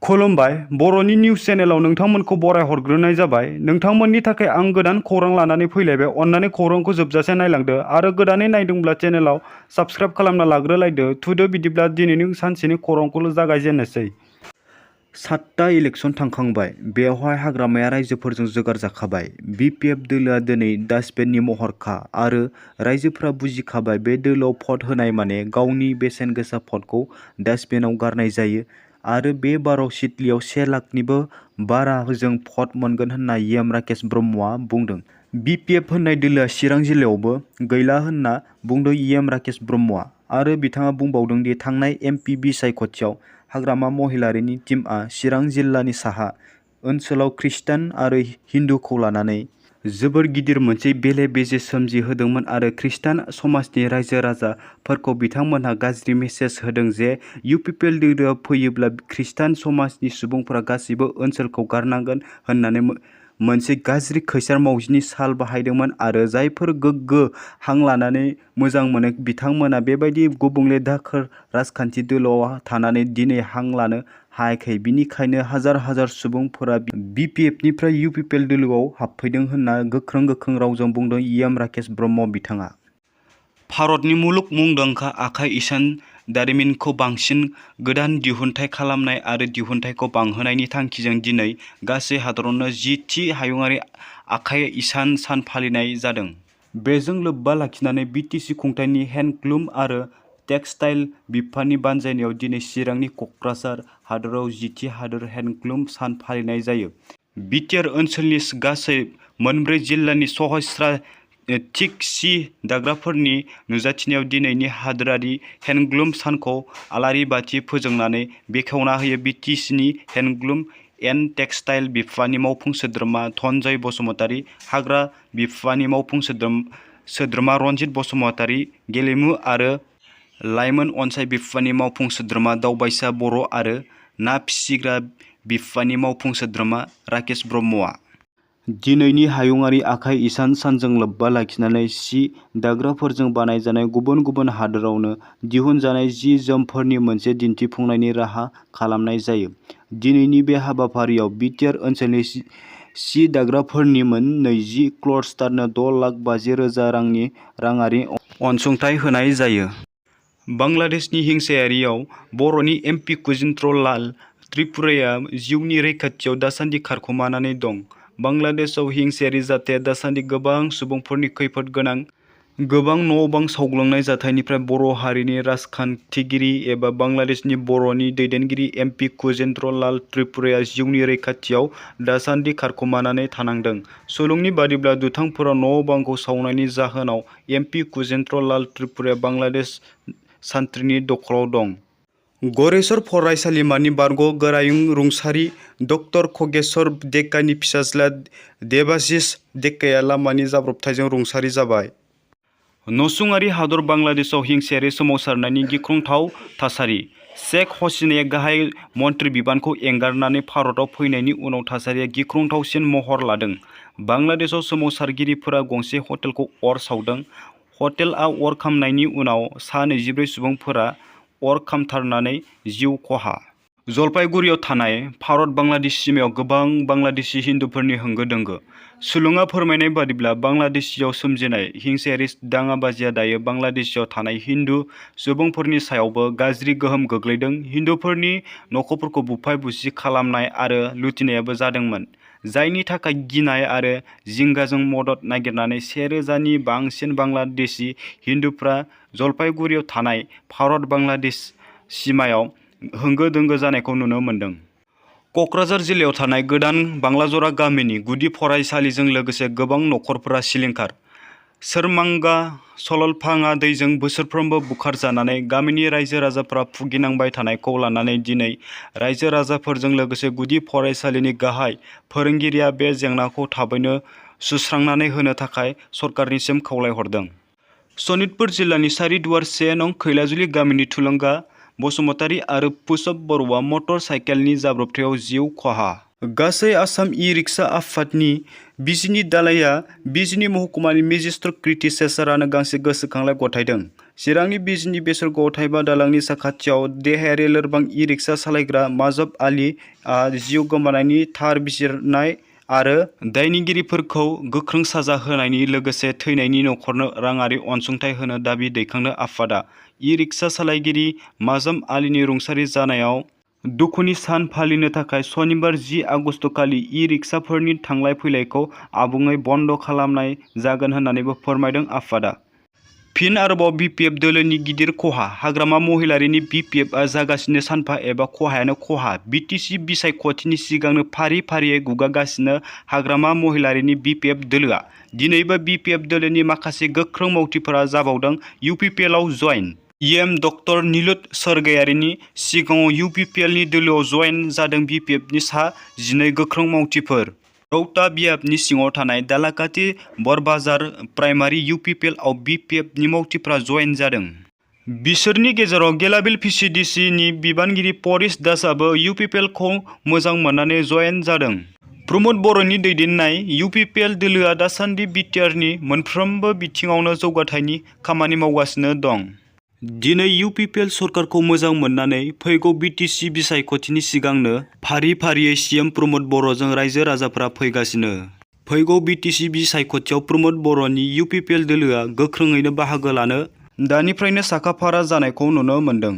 खुलुमबाय बर'नि निउस चेनेलाव नोंथांमोनखौ बराय हरग्रोनाय जाबाय। नोंथांमोननि थाखाय आं गोदान खौरां लानानै फैलायबाय। अन्नानै खौरांखौ जोबजासे नायलांदो आरो गोदानै नायदोंब्ला चेनेलाव साबस्क्राइब खालामना लाग्रोलायदो। थुदो बिदिब्ला दिनैनि सानसेनि खौरांखौ जागायजेननोसै। 7था इलेक्सन थांखांबाय। बेवहाय हाग्रामाया रायजोफोरजों जोगार जाखाबाय। बिपिएफ दोलोआ दिनै डास्टबिननि महरखा आरो रायजोफोरा बुजिखाबाय बे दोलोआव भट होनाय माने गावनि बेसेन गोसा भटखौ डास्टबिनाव गारनाय जायो आरो बे बाराव सिडलीयाव 1 लाखनिबो बारा जों भट मोनगोन होनना एम राकेश ब्रह्मआ बुंदों। बिपिएफ होननाय दोलोआ चिरां जिल्लायावबो गैला होनना बुंदों एम राकेश ब्रह्मआ आरो बिथाङा बुंबावदों दि थांनाय एमपि बिसायख'थियाव हाग्रामा महिलारिनि टीमआ चिरां जिल्लानि साहा ओनसोलाव खृष्टान आरो हिन्दुखौ लानानै जोबोर गिदिर मोनसे बेले-बेजे सोमजिहोदोंमोन आरो खृष्टान समाजनि रायजो राजाफोरखौ बिथांमोनहा गाज्रि मेसेज होदों जे इउपिपिएल दोलोआ फैयोब्ला खृष्टान समाजनि सुबुंफोरा गासैबो ओनसोलखौ गारनांगोन होननानै मोनसे गाज्रि खैसार मावजिनि साल बाहायदोंमोन आरो जायफोर गोग्गो हां लानानै मोजां मोनो बिथांमोना बेबायदि गुबुंले दाखोर राजखान्थि दोलोआव थानानै दिनै हां लानो हायाखै। बिनिखायनो हाजार हाजार सुबुंफोरा बिपिएफनिफ्राय इउपिपिएल दोलोआव हाबफैदों होनना गोख्रों रावजों बुंदों एम राकेश ब्रह्म बिथाङा। भारतनि मुलुग मुंदांखा आखाइ इसान दारिमिनखौ बांसिन गोदान दिहुनथाय खालामनाय आरो दिहुनथायखौ बांहोनायनि थांखिजों दिनै गासै हादरावनो 10थि हायुङारि आखाइ इसान सान फालिनाय जादों। बेजों लोब्बा लाखिनानै बिटिसि खुंथायनि हेन्डलुम आरो टेक्सटाइल बिफाननि बानजायनायाव दिनै चिरांनि क'क्राझार हादोराव 10थि हादोर हेन्डलुम सान फालिनाय जायो। बिटिआर ओनसोलनि गासै मोनब्रै जिल्लानि सहस्रा थिक सि दाग्राफोरनि नुजाथिनायाव दिनैनि हादोरारि हेन्डलुम सानखौ आलारि बाथि फोजोंनानै बेखेवना होयो। बिटिसिनि हेन्डलुम एन्ड टेक्सटाइल बिफाननि मावफुं सोद्रोमा धनन्जय बसुमतारी, हाग्रा बिफाननि मावफुं सोद्रोमा रनजित बसुमतारी, गेलेमु आरो लाइमोन अनसाइ बिफाननि मावफुं सोद्रोमा दावबायसा बर' आरो ना फिसिग्रा बिफाननि मावफुं सोद्रोमा राकेश ब्रह्मआ दिनैनि हायुङारि आखाइ इसान सानजों लोब्बा लाखिनानै सि दाग्राफोरजों बानायजानाय गुबुन गुबुन हादोरावनो दिहुनजानाय जि-जोमफोरनि मोनसे दिन्थिफुंनायनि राहा खालामनाय जायो। दिनैनि बे हाबाफारियाव बिटिआर ओनसोलनि सि दाग्राफोरनि मोन 20 क्लस्टारनो 6,50,000 रांनि राङारि अनसुंथाइ होनाय जायो। बांलादेशनि हिंसायारियाव बर'नि एमपि कुजिन्त्र लाल त्रिपुराया जिउनि रैखाथियाव दासान्दि खारखोमानानै दं। बांलादेशआव हिंसायारि जाथाया दासान्दि गोबां सुबुंफोरनि खैफोद गोनां। गोबां न'-बां सावग्लुंनाय जाथायनिफ्राय बर' हारिनि राजखान्थिगिरि एबा बांलादेशनि बर'नि दैदेनगिरि एमपि कुजिन्त्र लाल त्रिपुराया जिउनि रैखाथियाव दासान्दि खारखोमानानै थानांदों। सुलुंनि बादिब्ला दुथांफोरा न'-बांखौ सावनायनि जाहोनाव एमपि कुजिन्त्र लाल त्रिपुराया बांलादेश सान्थ्रिनि दखलाव दं। गरेस्वर फरायसालिमानि बारग' गोरायुं रुंसारि ड खगेश्वर डेकानि फिसाज्ला देबाशिष डेकाया लामानि जाब्रबथायजों रुंसारि जाबाय। नसुंआरि हादर बांलादेशआव हिंसायारि सोमावसारनायनि गिख्रंथाव थासारि। शेख हसीनाया गाहाय मन्त्रि बिबानखौ एंगारनानै भारतआव फैनायनि उनाव थासारिया गिख्रंथावसिन महर लादों। बांलादेशआव सोमावसारगिरिफोरा गंसे हटेलखौ अर सावदों। हटेलआ अर खामनायनि उनाव सा 24 सुबुंफोरा अर खामथारनानै जिउ खहा। जलपाईगुड़ीआव थानाय भारत-बांलादेश सिमायाव गोबां बांलादेशी हिन्दुफोरनि होंगो-दोंगो। सुलुङा फोरमायनाय बादिब्ला बांलादेशआव सोमजिनाय हिंसायारि दाङाबाजिया दायो बांलादेशआव थानाय हिन्दु सुबुंफोरनि सायावबो गाज्रि गोहोम गोग्लैदों। हिन्दुफोरनि न'खरफोरखौ बुफाय-बुसि खालामनाय आरो लुथिनायबो जादोंमोन, जायनि थाखाय गिनाय आरो जिंगाजों मदद नागिरनानै 1,000 नि बांसिन बांलादेशी हिन्दुफोरा जलपाईगुड़ीआव थानाय भारत-बांलादेश सिमायाव होंगो-दोंगो जानायखौ नुनो मोन्दों। क'क्राझार जिल्लायाव थानाय गोदान बांलाजरा गामिनि गुदि फरायसालिजों लोगोसे गोबां नखरफोरा सिलिंखार। सोरमांगा सललफाङा दैजों बोसोरफ्रोमबो बुखारजानानै गामिनि रायजो-राजाफोरा भुगिनांबाय थानायखौ लानानै दिनै रायजो-राजाफोरजों लोगोसे गुदि फरायसालिनि गाहाय फोरोंगिरिया बे जेंनाखौ थाबैनो सुस्रांनानै होनो थाखाय सरकारनिसिम खावलायहरदों। सनितपुर जिल्लानि सारिदुवार 1 नं खैलाजुलि गामिनि थुलुंगा बसुमतारी आरो पुष्प बर'आ मटर साइकेलनि जाब्रबथायाव जिउ खहा। गासै आसाम इ-रिक्सा आफादनि बिजिनि दालाइआ बिजिनि महकुमानि मेजिस्ट्रेट कृति चेसारानो गांसे गोसोखांलाइ गथायदों। चिरांनि बिजनि बेसरगाव थाइबा दालांनि साखाथियाव देहायारि लोरबां इ-रिक्सा सालायग्रा माजब आलीआ जिउ गोमानायनि थार बिजिरनाय आरो दायनिगिरिफोरखौ गोख्रों साजा होनायनि लोगोसे थैनायनि नखरनो राङारि अनसुंथाइ होनो दाबि दैखांनो आफादा इ-रिक्सा सालायगिरि माजम आलीनि रुंसारि जानायाव दुखुनि सान फालिनो थाखाय सनिबार 10 आगस्तखालि इ-रिक्साफोरनि थांलाय फैलायखौ आबुङै बन्द' खालामनाय जागोन होन्नानैबो फोरमायदों आफादा। फिन आरोबाव बिपिएफ दोलोनि गिदिर खहा हाग्रामा महिलारीनि बिपिएफआ जागासिनो सानफा एबा खहायानो खहा बिटिसि बिसायख'थिनि सिगांनो फारि फारियै गुगागासिनो हाग्रामा महिलारीनि बिपिएफ दोलोआ। दिनैबो बिपिएफ दोलोनि माखासे गोख्रों मावथिफोरा जाबावदों इउपिपिएलआव जइन। इएम डक्टर निलुत सरगयारिनि सिगाङाव इउपिपिएलनि दोलोआव जइन जादों बिपिएफनि सा 12 गोख्रों मावथिफोर। रौता बियाबनि सिङाव थानाय दालाकाथि बरबाजार प्राइमारि इउपिपिएलआव बिपिएफनि मावथिफोरा जइन जादों। बिसोरनि गेजेराव गेलाबिल भिसिडिसिनि बिबानगिरि परिस दासआबो इउपिपिएलखौ मोजां मोननानै जइन जादों। प्रमद बर'नि दैदेननाय इउपिपिएल दोलोआ दासान्दि बिटिआरनि मोनफ्रोमबो बिथिङावनो जौगाथायनि खामानि मावगासिनो दं। दिनै इउपिपिएल सरकारखौ मोजां मोननानै फैगौ बिटिसि बिसायख'थिनि सिगांनो फारि फारियै सिएम प्रमद बर'जों रायजो राजाफोरा फैगासिनो। फैगौ बिटिसि बिसायख'थियाव प्रमद बर'नि इउपिपिएल दोलोआ गोख्रोङैनो बाहागो लानो दानिफ्रायनो साखाफारा जानायखौ नुनो मोन्दों।